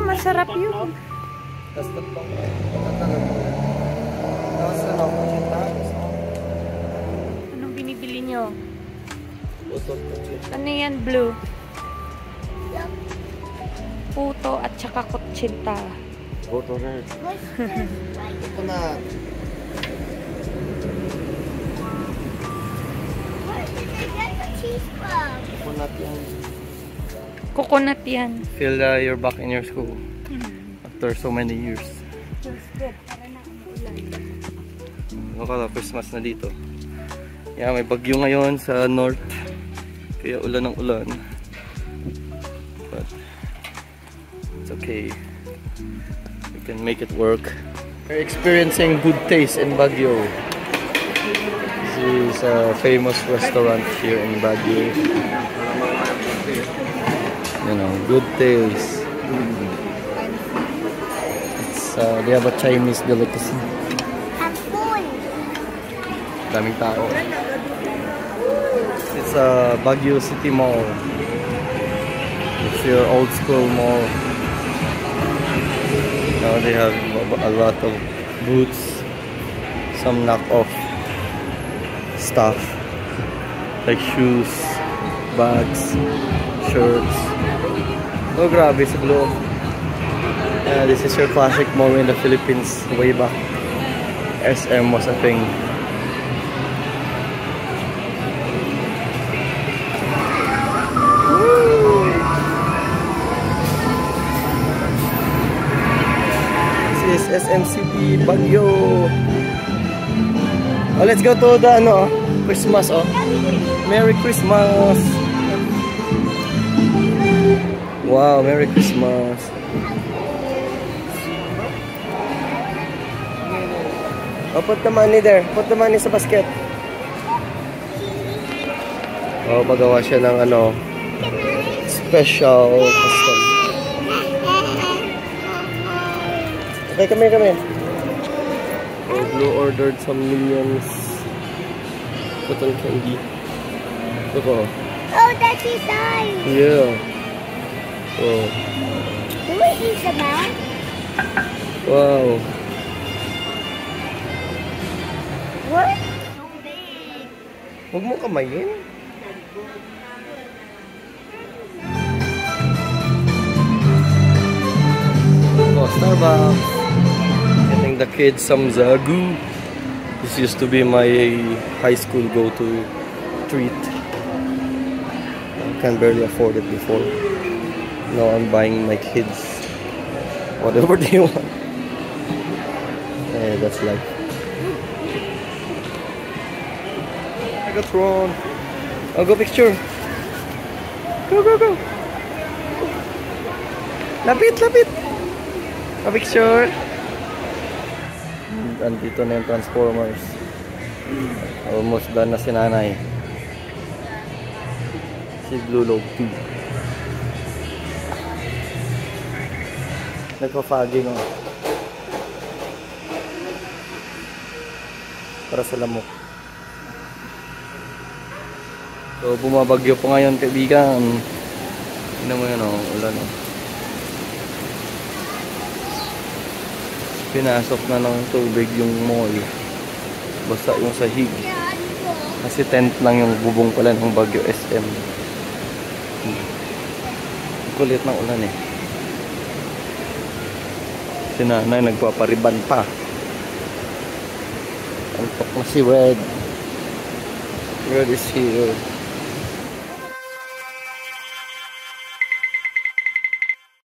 Masarap yun. Anong binibili nyo? Ano yan, blue? Puto at saka kutsinta. Puto na. Puto na. Coconut yan. Coconut yan. Feel you're back in your school. After so many years. Nakala Christmas na dito. Yeah, may bagyo ngayon sa north. Kaya ulan ng ulan. But it's okay. We can make it work. We're experiencing good taste in Baguio. This is a famous restaurant here in Baguio. You know, good taste. They have a Chinese delicacy. Daming tao. It's a Baguio City Mall. It's your old school mall. Now they have a lot of booths, some knockoff stuff like shoes, bags, shirts. Oh, grabe sa loob. This is your classic mall in the Philippines way back. SM was a thing. Woo! This is SMCP Baguio. Oh, let's go to the Christmas. Oh, Merry Christmas! Wow, Merry Christmas! Oh, put the money there. Put the money sa basket. Oh, pagawa siya ng special custom. Okay, come here. Oh, Blue ordered some Minions cotton candy. Look, oh. Oh, that's his eyes. Yeah. Oh. Do we eat the mouth? Wow. What? Huwag mo kamayin. Oh, Starbucks. Getting the kids some Zagu. This used to be my high school go-to treat. I can barely afford it before. Now I'm buying my kids whatever they want. Eh, that's life. Megatron. Oh, go picture. Go. Lapit. A picture. Andito na yung Transformers. Almost done na si nanay. Si Blue Lobe 2. Nagpa-fogging para sa lamok. So, bumabagyo po ngayon, kaibigan. Tignan mo yun, ulan. Pinasok na ng tubig yung mall. Basta yung sahig. Kasi tent lang yung bubong pala ng Baguio SM. Kulit ng ulan eh. Si nanay nagpapariban pa. Antok na si Red. Red is here.